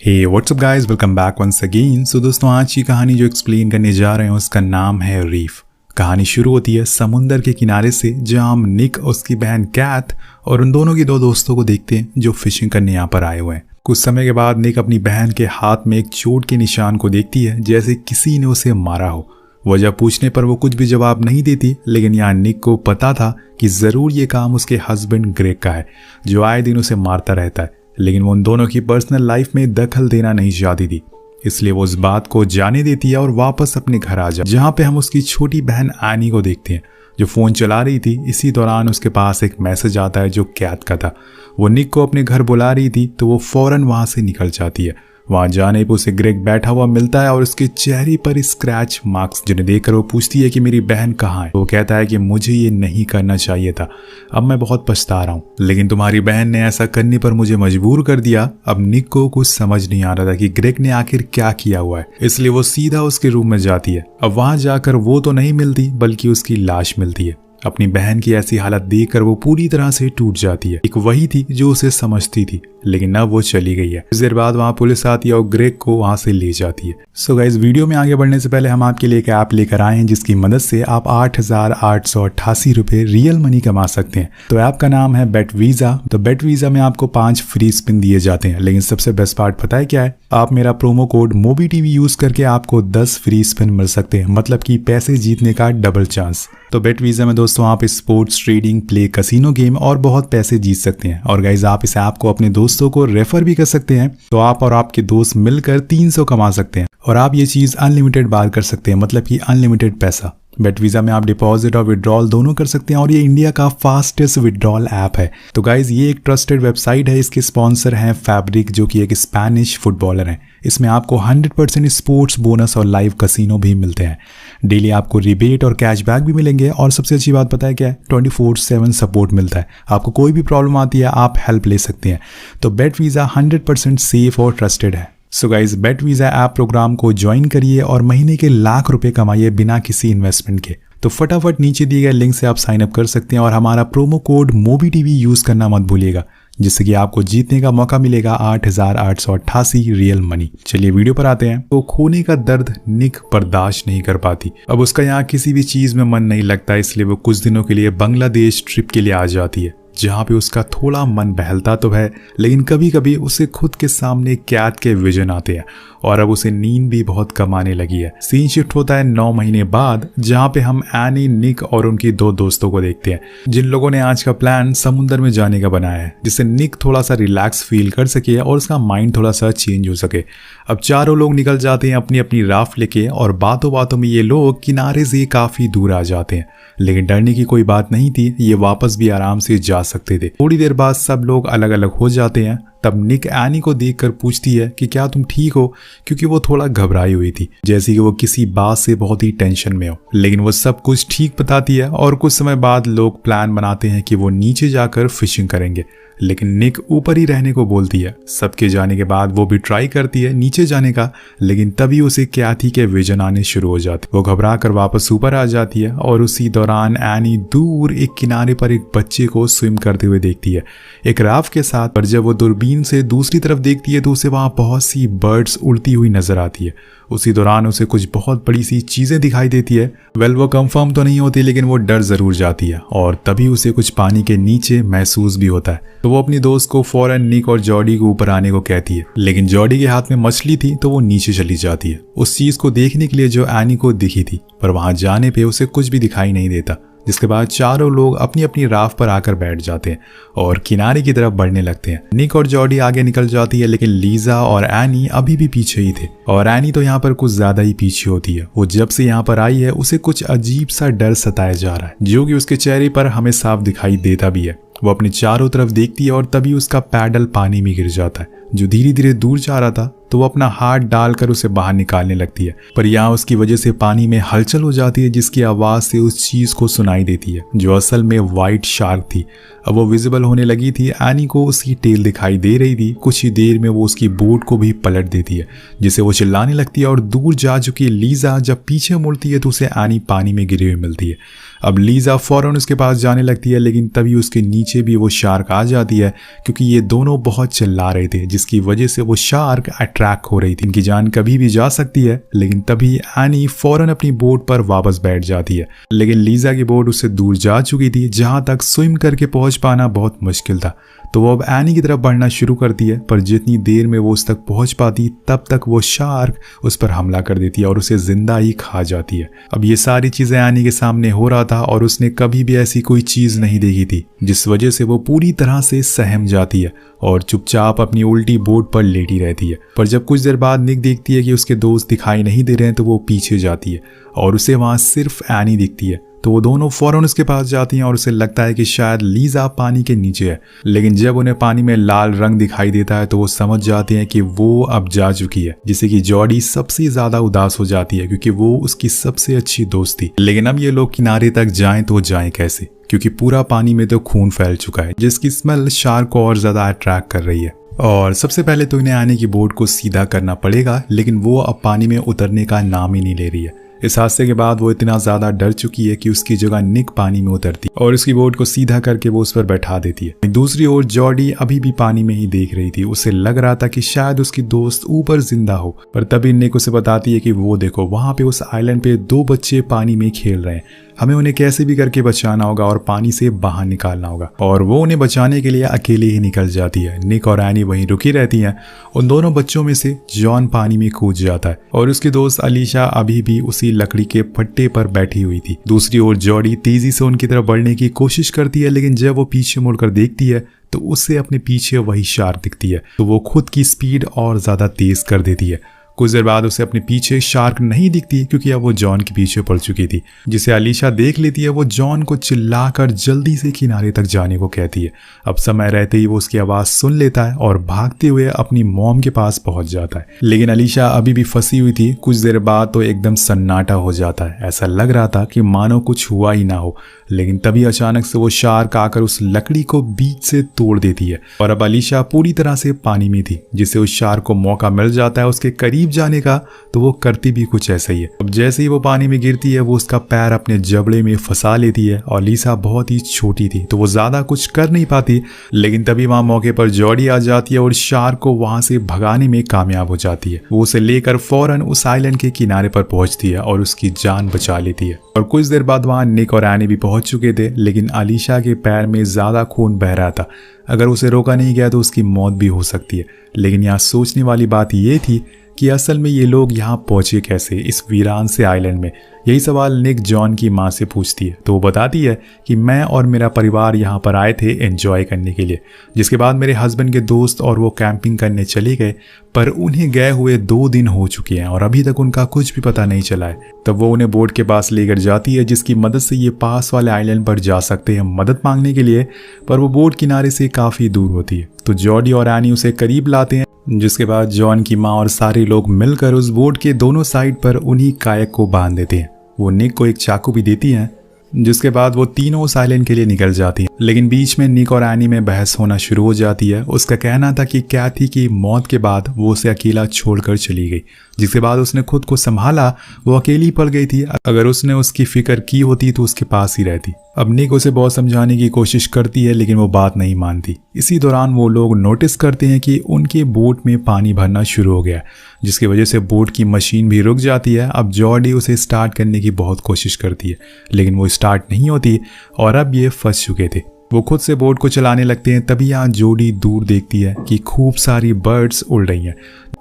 हे what's up guys, welcome back once again. So दोस्तों, आज की कहानी जो एक्सप्लेन करने जा रहे हैं उसका नाम है रीफ। कहानी शुरू होती है समुंदर के किनारे से, जहां हम निक, उसकी बहन कैथ और उन दोनों के दो दोस्तों को देखते हैं जो फिशिंग करने यहाँ पर आए हुए हैं। कुछ समय के बाद निक अपनी बहन के हाथ में एक चोट के निशान को देखती है, जैसे किसी ने उसे मारा हो। वजह पूछने पर वो कुछ भी जवाब नहीं देती, लेकिन यहाँ निक को पता था कि ज़रूर ये काम उसके हस्बैंड ग्रेग का है, जो आए दिन उसे मारता रहता है। लेकिन वो उन दोनों की पर्सनल लाइफ में दखल देना नहीं चाहती थी, इसलिए वो उस बात को जाने देती है और वापस अपने घर आ जाए, जहाँ पे हम उसकी छोटी बहन एनी को देखते हैं जो फ़ोन चला रही थी। इसी दौरान उसके पास एक मैसेज आता है जो कैथ का था। वो निक को अपने घर बुला रही थी, तो वो फ़ौरन वहाँ से निकल जाती है। वहाँ जाने पर उसे ग्रेग बैठा हुआ मिलता है और उसके चेहरे पर स्क्रैच मार्क्स, जिन्हें देखकर वो पूछती है कि मेरी बहन कहाँ है। वो कहता है कि मुझे ये नहीं करना चाहिए था, अब मैं बहुत पछता रहा हूँ, लेकिन तुम्हारी बहन ने ऐसा करने पर मुझे मजबूर कर दिया। अब निक को कुछ समझ नहीं आ रहा था कि ग्रेग ने आखिर क्या किया हुआ है, इसलिए वो सीधा उसके रूम में जाती है। अब वहाँ जाकर वो तो नहीं मिलती, बल्कि उसकी लाश मिलती है। अपनी बहन की ऐसी हालत देखकर वो पूरी तरह से टूट जाती है। एक वही थी जो उसे समझती थी, लेकिन अब वो चली गई है। कुछ देर बाद वहाँ पुलिस आती है और ग्रेग को वहाँ से ले जाती है। सो गाइस, वीडियो में आगे बढ़ने से पहले हम आपके लिए एक ऐप लेकर आए हैं, जिसकी मदद से आप 8,888 रुपए रियल मनी कमा सकते हैं। तो ऐप का नाम है बेट वीजा। तो बेट वीजा में आपको 5 फ्री स्पिन दिए जाते हैं, लेकिन सबसे बेस्ट पार्ट पता है क्या है? आप मेरा प्रोमो कोड MOBITV यूज करके आपको 10 फ्री स्पिन मिल सकते हैं, मतलब कि पैसे जीतने का डबल चांस। तो बेट वीजा में दोस्तों आप sports, trading, play, casino game और बहुत पैसे जीत सकते हैं। और गाइज, आप इस ऐप को अपने दोस्तों को रेफर भी कर सकते हैं, तो आप और आपके दोस्त मिलकर 300 कमा सकते हैं। और आप ये चीज अनलिमिटेड बार कर सकते हैं, मतलब कि अनलिमिटेड पैसा। बेट वीजा में आप डिपॉजिट और विड्रॉल दोनों कर सकते हैं, और ये इंडिया का फास्टेस्ट विड्रॉल ऐप है। तो गाइज, ये एक ट्रस्टेड वेबसाइट है। इसके स्पॉन्सर हैं फैब्रिक, जो कि एक स्पेनिश फुटबॉलर हैं। इसमें आपको 100% स्पोर्ट्स बोनस और लाइव कैसीनो भी मिलते हैं। डेली आपको रिबेट और कैशबैक भी मिलेंगे, और सबसे अच्छी बात पता है क्या है? 24/7 सपोर्ट मिलता है। आपको कोई भी प्रॉब्लम आती है, आप हेल्प ले सकते हैं। तो बेट वीजा 100% सेफ और ट्रस्टेड है। सो गाइज, बेट वीजा ऐप प्रोग्राम को ज्वाइन करिए और महीने के लाख रुपए कमाइए बिना किसी इन्वेस्टमेंट के। तो फटाफट नीचे दिए गए लिंक से आप साइन अप कर सकते हैं, और हमारा प्रोमो कोड MOBITV यूज करना मत भूलिएगा, जिससे कि आपको जीतने का मौका मिलेगा 8,888 रियल मनी। चलिए वीडियो पर आते हैं। तो खोने का दर्द निक बर्दाश्त नहीं कर पाती। अब उसका यहाँ किसी भी चीज में मन नहीं लगता, इसलिए वो कुछ दिनों के लिए बांग्लादेश ट्रिप के लिए आ जाती है, जहाँ पे उसका थोड़ा मन बहलता तो है, लेकिन कभी कभी उसे खुद के सामने कैथ के विजन आते हैं, और अब उसे नींद भी बहुत कम आने लगी है। सीन शिफ्ट होता है 9 महीने बाद, जहाँ पे हम एनी, निक और उनकी 2 दोस्तों को देखते हैं, जिन लोगों ने आज का प्लान समुद्र में जाने का बनाया है, जिससे निक थोड़ा सा रिलैक्स फील कर सके और उसका माइंड थोड़ा सा चेंज हो सके। अब चारों लोग निकल जाते हैं अपनी अपनी राफ्ट लेके, और बातों बातों में ये लोग किनारे से काफी दूर आ जाते हैं। लेकिन डरने की कोई बात नहीं थी, ये वापस भी आराम से जा सकते थे। थोड़ी देर बाद सब लोग अलग अलग हो जाते हैं। तब निक एनी को देखकर पूछती है कि क्या तुम ठीक हो, क्योंकि वो थोड़ा घबराई हुई थी, जैसे कि वो किसी बात से बहुत ही टेंशन में हो। लेकिन वो सब कुछ ठीक बताती है, और कुछ समय बाद लोग प्लान बनाते हैं कि वो नीचे जाकर फिशिंग करेंगे, लेकिन निक ऊपर ही रहने को बोलती है। सबके जाने के बाद वो भी ट्राई करती है नीचे जाने का, लेकिन तभी उसे कैथी के विजन आने शुरू हो जाते। वो घबरा कर वापस ऊपर आ जाती है, और उसी दौरान एनी दूर एक किनारे पर एक बच्चे को स्विम करते हुए देखती है, एक राफ्ट के साथ। पर जब वो दूरबीन से दूसरी तरफ देखती है, तो उसे वहां बहुत सी बर्ड्स उड़ती हुई नजर आती है। उसी दौरान उसे कुछ बहुत बड़ी सी चीजें दिखाई देती है। वो कंफर्म तो नहीं होती, लेकिन वो डर जरूर जाती है, और तभी उसे कुछ पानी के नीचे महसूस भी होता है। तो वो अपनी दोस्त को फौरन निक और जॉडी को ऊपर आने को कहती है, लेकिन जॉडी के हाथ में मछली थी, तो वो नीचे चली जाती है उस चीज को देखने के लिए जो एनी को दिखी थी। पर वहां जाने पे उसे कुछ भी दिखाई नहीं देता, जिसके बाद चारों लोग अपनी अपनी राफ्ट पर आकर बैठ जाते हैं और किनारे की तरफ बढ़ने लगते हैं। निक और जॉडी आगे निकल जाती है, लेकिन लीजा और एनी अभी भी पीछे ही थे, और एनी तो यहाँ पर कुछ ज्यादा ही पीछे होती है। वो जब से यहाँ पर आई है, उसे कुछ अजीब सा डर सताया जा रहा है, जो कि उसके चेहरे पर हमें साफ दिखाई देता भी है। वो अपने चारों तरफ देखती है, और तभी उसका पैडल पानी में गिर जाता है, जो धीरे धीरे दूर जा रहा था। तो वो अपना हाथ डालकर उसे बाहर निकालने लगती है, पर यहाँ उसकी वजह से पानी में हलचल हो जाती है, जिसकी आवाज से उस चीज को सुनाई देती है, जो असल में व्हाइट शार्क थी। अब वो विजिबल होने लगी थी। एनी को उसकी टेल दिखाई दे रही थी। कुछ ही देर में वो उसकी बोट को भी पलट देती है, जिसे वो चिल्लाने लगती है, और दूर जा चुकी लीजा जब पीछे मुड़ती है, तो उसे एनी पानी में गिरी हुई मिलती है। अब लीजा फौरन उसके पास जाने लगती है, लेकिन तभी उसके नीचे भी वो शार्क आ जाती है, क्योंकि ये दोनों बहुत चिल्ला रहे थे, जिसकी वजह से वो शार्क अट्रैक्ट हो रही थी। इनकी जान कभी भी जा सकती है, लेकिन तभी एनी फौरन अपनी बोट पर वापस बैठ जाती है। लेकिन लीजा की बोट उससे दूर जा चुकी थी, जहां तक स्विम करके पहुंच पाना बहुत मुश्किल था। तो वो अब एनी की तरफ बढ़ना शुरू करती है, पर जितनी देर में वो उस तक पहुंच पाती तब तक वो शार्क उस पर हमला कर देती है और उसे जिंदा ही खा जाती है। अब ये सारी चीजें एनी के सामने हो रहा था और उसने कभी भी ऐसी कोई चीज नहीं देखी थी, जिस वजह से वो पूरी तरह से सहम जाती है और चुपचाप अपनी उल्टी बोट पर लेटी रहती है। पर जब कुछ देर बाद निक देखती है कि उसके दोस्त दिखाई नहीं दे रहे हैं, तो वो पीछे जाती है और उसे वहां सिर्फ एनी दिखती है। तो वो दोनों फौरन उसके पास जाती हैं और उसे लगता है कि शायद लीजा पानी के नीचे है। लेकिन जब उन्हें पानी में लाल रंग दिखाई देता है तो वो समझ जाते हैं कि वो अब जा चुकी है, जिससे कि जॉडी सबसे ज्यादा उदास हो जाती है, क्योंकि वो उसकी सबसे अच्छी दोस्त थी। लेकिन अब ये लोग किनारे तक जाएं तो जाएं कैसे, क्योंकि पूरा पानी में तो खून फैल चुका है, जिसकी स्मेल शार्क को और ज्यादा अट्रैक्ट कर रही है। और सबसे पहले तो इन्हें आने की बोट को सीधा करना पड़ेगा, लेकिन वो अब पानी में उतरने का नाम ही नहीं ले रही है। इस हादसे के बाद वो इतना ज्यादा डर चुकी है कि उसकी जगह निक पानी में उतरती और उसकी बोट को सीधा करके वो उस पर बैठा देती है। दूसरी ओर जॉडी अभी भी पानी में ही देख रही थी। उसे लग रहा था कि शायद उसकी दोस्त ऊपर जिंदा हो, पर तभी निक उसे बताती है कि वो देखो, वहां पे उस आइलैंड पे 2 बच्चे पानी में खेल रहे हैं, हमें उन्हें कैसे भी करके बचाना होगा और पानी से बाहर निकालना होगा। और वो उन्हें बचाने के लिए अकेले ही निकल जाती है। निक और एनी वहीं रुकी रहती हैं। उन दोनों बच्चों में से जॉन पानी में कूद जाता है और उसकी दोस्त अलीशा अभी भी उसी लकड़ी के फट्टे पर बैठी हुई थी। दूसरी ओर जॉडी तेजी से उनकी तरफ बढ़ने की कोशिश करती है, लेकिन जब वो पीछे मुड़कर देखती है तो उससे अपने पीछे वही शार्क दिखती है। तो वो खुद की स्पीड और ज्यादा तेज कर देती है। कुछ देर बाद उसे अपने पीछे शार्क नहीं दिखती, क्योंकि अब वो जॉन के पीछे पड़ चुकी थी। जिसे अलीशा देख लेती है, वो जॉन को चिल्लाकर जल्दी से किनारे तक जाने को कहती है। अब समय रहते ही वो उसकी आवाज सुन लेता है और भागते हुए अपनी मॉम के पास पहुंच जाता है। लेकिन अलीशा अभी भी फंसी हुई थी। कुछ देर बाद तो एकदम सन्नाटा हो जाता है। ऐसा लग रहा था कि मानो कुछ हुआ ही ना हो। लेकिन तभी अचानक से वो शार्क आकर उस लकड़ी को बीच से तोड़ देती है और अब अलीशा पूरी तरह से पानी में थी, जिससे उस शार्क को मौका मिल जाता है उसके करीब जाने का। तो वो करती भी कुछ ऐसा ही है। अब जैसे ही वो पानी में गिरती है, वो उसका पैर अपने जबड़े में फंसा लेती है और लीसा बहुत ही छोटी थी तो वो ज्यादा कुछ कर नहीं पाती। लेकिन तभी वहां मौके पर जॉडी आ जाती है और शार्क को वहां से भगाने में कामयाब हो जाती है। वो उसे लेकर फौरन उस आइलैंड के किनारे पर पहुंचती है और उसकी जान बचा लेती है। और कुछ देर बाद वहां निक और एनी भी पहुंच चुके थे, लेकिन अलीशा के पैर में ज्यादा खून बह रहा था। अगर उसे रोका नहीं गया तो उसकी मौत भी हो सकती है। लेकिन यहाँ सोचने वाली बात ये थी कि असल में ये लोग यहाँ पहुंचे कैसे इस वीरान से आइलैंड में। यही सवाल निक जॉन की माँ से पूछती है, तो वो बताती है कि मैं और मेरा परिवार यहाँ पर आए थे एंजॉय करने के लिए, जिसके बाद मेरे हस्बैंड के दोस्त और वो कैंपिंग करने चले गए, पर उन्हें गए हुए 2 दिन हो चुके हैं और अभी तक उनका कुछ भी पता नहीं चला है। तब वो उन्हें बोट के पास लेकर जाती है, जिसकी मदद से ये पास वाले आइलैंड पर जा सकते हैं मदद मांगने के लिए, पर वो बोट किनारे से काफ़ी दूर होती है। तो जॉडी और एनी उसे करीब लाते हैं, जिसके बाद जॉन की माँ और सारे लोग मिलकर उस बोट के दोनों साइड पर उन्हीं कायक को बांध देते हैं। वो निक को एक चाकू भी देती हैं, जिसके बाद वो तीनों उस आइलैंड के लिए निकल जाती हैं। लेकिन बीच में निक और एनी में बहस होना शुरू हो जाती है। उसका कहना था कि कैथी की मौत के बाद वो उसे अकेला छोड़कर चली गई, जिसके बाद उसने खुद को संभाला। वो अकेली पड़ गई थी। अगर उसने उसकी फिक्र की होती तो उसके पास ही रहती। अब निक उसे बहुत समझाने की कोशिश करती है, लेकिन वो बात नहीं मानती। इसी दौरान वो लोग नोटिस करते हैं कि उनके बोट में पानी भरना शुरू हो गया, जिसकी वजह से बोट की मशीन भी रुक जाती है। अब जॉडी उसे स्टार्ट करने की बहुत कोशिश करती है, लेकिन वो स्टार्ट नहीं होती और अब ये फंस चुके थे। वो खुद से बोट को चलाने लगते हैं। तभी यहाँ जॉडी दूर देखती है कि खूब सारी बर्ड्स उड़ रही हैं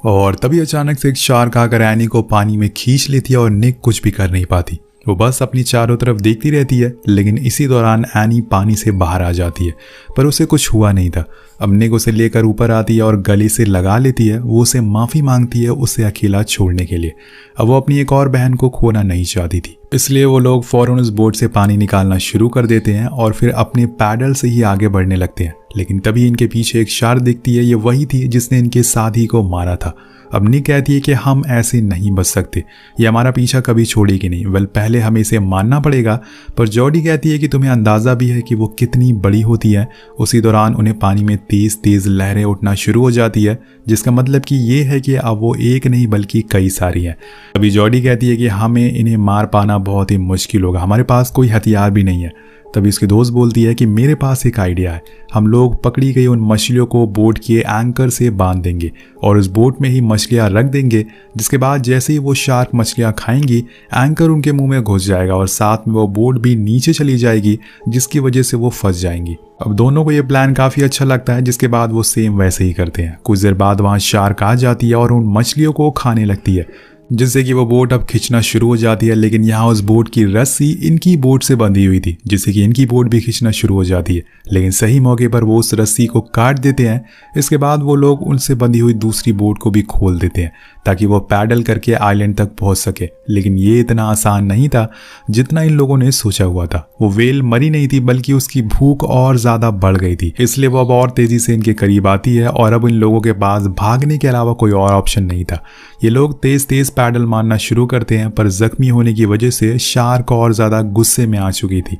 और तभी अचानक से एक शार्क आकर एनी को पानी में खींच लेती है और निक कुछ भी कर नहीं पाती। वो बस अपनी चारों तरफ देखती रहती है। लेकिन इसी दौरान एनी पानी से बाहर आ जाती है, पर उसे कुछ हुआ नहीं था। अब निक उसे लेकर ऊपर आती है और गले से लगा लेती है। वो उसे माफ़ी मांगती है उसे अकेला छोड़ने के लिए। अब वो अपनी एक और बहन को खोना नहीं चाहती थी, इसलिए वो लोग फौरन उस बोट से पानी निकालना शुरू कर देते हैं और फिर अपने पैडल से ही आगे बढ़ने लगते हैं। लेकिन तभी इनके पीछे एक शार्क दिखती है। ये वही थी जिसने इनके साथी को मारा था। अब निक कहती है कि हम ऐसे नहीं बच सकते, ये हमारा पीछा कभी छोड़ेगी नहीं। वेल, पहले हमें इसे मानना पड़ेगा। पर जॉडी कहती है कि तुम्हें अंदाज़ा भी है कि वो कितनी बड़ी होती है। उसी दौरान उन्हें पानी में तेज़ तेज़ लहरें उठना शुरू हो जाती है, जिसका मतलब कि ये है कि अब वो एक नहीं बल्कि कई सारी हैं। अभी जॉडी कहती है कि हमें इन्हें मार पाना बहुत ही मुश्किल होगा, हमारे पास कोई हथियार भी नहीं है। तभी उसकी दोस्त बोलती है कि मेरे पास एक आइडिया है, हम लोग पकड़ी गई उन मछलियों को बोट के एंकर से बांध देंगे और उस बोट में ही मछलियां रख देंगे, जिसके बाद जैसे ही वो शार्क मछलियां खाएंगी एंकर उनके मुंह में घुस जाएगा और साथ में वो बोट भी नीचे चली जाएगी, जिसकी वजह से वो फंस जाएंगी। अब दोनों को ये प्लान काफ़ी अच्छा लगता है, जिसके बाद वो सेम वैसे ही करते हैं। कुछ देर बाद वहाँ शार्क आ जाती है और उन मछलियों को खाने लगती है, जिससे कि वो बोट अब खींचना शुरू हो जाती है। लेकिन यहाँ उस बोट की रस्सी इनकी बोट से बंधी हुई थी, जिससे कि इनकी बोट भी खींचना शुरू हो जाती है। लेकिन सही मौके पर वो उस रस्सी को काट देते हैं। इसके बाद वो लोग उनसे बंधी हुई दूसरी बोट को भी खोल देते हैं ताकि वो पैडल करके आइलैंड तक पहुंच सके। लेकिन ये इतना आसान नहीं था जितना इन लोगों ने सोचा हुआ था। वो व्हेल मरी नहीं थी, बल्कि उसकी भूख और ज़्यादा बढ़ गई थी, इसलिए वो अब और तेज़ी से इनके करीब आती है और अब इन लोगों के पास भागने के अलावा कोई और ऑप्शन नहीं था। ये लोग तेज़ तेज़ पैडल मारना शुरू करते हैं, पर जख्मी होने की वजह से शार्क और ज़्यादा गुस्से में आ चुकी थी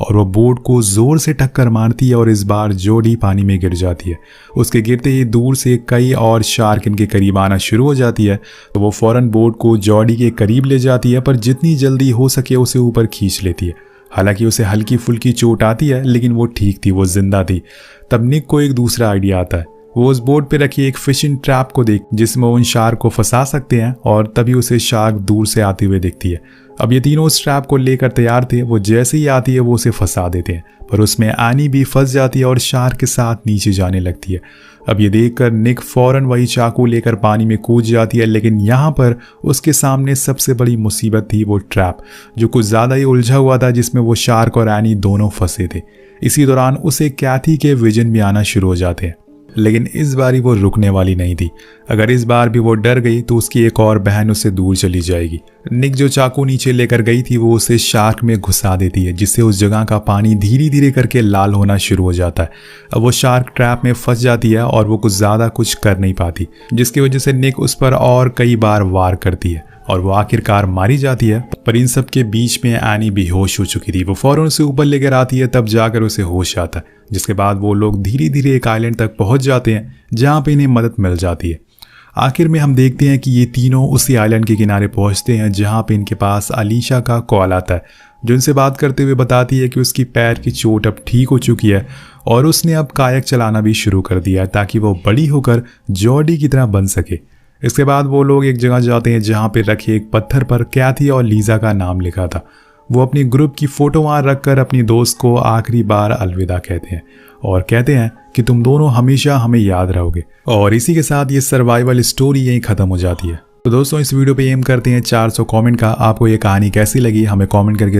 और वो बोट को ज़ोर से टक्कर मारती है और इस बार जोडी पानी में गिर जाती है। उसके गिरते ही दूर से कई और शार्क इनके करीब आना शुरू हो जाती है, तो वो फौरन बोट को जॉडी के करीब ले जाती है, पर जितनी जल्दी हो सके उसे ऊपर खींच लेती है। हालांकि उसे हल्की फुल्की चोट आती है, लेकिन वो ठीक थी, वो जिंदा थी। तब निक को एक दूसरा आइडिया आता है। वो उस बोट पे रखी एक फिशिंग ट्रैप को देख जिसमें उन शार्क को फंसा सकते हैं, और तभी उसे शार्क दूर से आते हुए दिखती है। अब ये तीनों उस ट्रैप को लेकर तैयार थे। वो जैसे ही आती है वो उसे फंसा देते हैं, पर उसमें एनी भी फंस जाती है और शार्क के साथ नीचे जाने लगती है। अब ये देखकर निक फौरन वही चाकू लेकर पानी में कूद जाती है, लेकिन यहाँ पर उसके सामने सबसे बड़ी मुसीबत थी वो ट्रैप, जो कुछ ज़्यादा ही उलझा हुआ था, जिसमें वो शार्क और एनी दोनों फंसे थे। इसी दौरान उसे कैथी के विजन भी आना शुरू हो जाते हैं, लेकिन इस बारी वो रुकने वाली नहीं थी। अगर इस बार भी वो डर गई तो उसकी एक और बहन उससे दूर चली जाएगी। निक जो चाकू नीचे लेकर गई थी वो उसे शार्क में घुसा देती है, जिससे उस जगह का पानी धीरे धीरे करके लाल होना शुरू हो जाता है। अब वो शार्क ट्रैप में फंस जाती है और वो कुछ कर नहीं पाती, जिसकी वजह से निक उस पर और कई बार वार करती है और वो आखिरकार मारी जाती है। पर इन सब के बीच में एनी बेहोश हो चुकी थी। वो फौरन उसे ऊपर लेकर आती है, तब जाकर उसे होश आता है, जिसके बाद वो लोग धीरे धीरे एक आइलैंड तक पहुंच जाते हैं जहां पे इन्हें मदद मिल जाती है। आखिर में हम देखते हैं कि ये तीनों उसी आइलैंड के किनारे पहुंचते हैं जहां पे इनके पास अलीशा का कॉल आता है, जो इनसे बात करते हुए बताती है कि उसकी पैर की चोट अब ठीक हो चुकी है और उसने अब कायक चलाना भी शुरू कर दिया है ताकि वो बड़ी होकर जॉडी की तरह बन सके। इसके बाद वो लोग एक जगह जाते हैं जहाँ पे रखे एक पत्थर पर कैथी और लीजा का नाम लिखा था। वो अपनी ग्रुप की फोटो वहाँ रखकर अपनी दोस्त को आखिरी बार अलविदा कहते हैं और कहते हैं कि तुम दोनों हमेशा हमें याद रहोगे। और इसी के साथ ये सर्वाइवल स्टोरी यहीं ख़त्म हो जाती है। तो दोस्तों, इस वीडियो पे एम करते हैं 400 कमेंट का। आपको ये कहानी कैसी लगी हमें कमेंट करके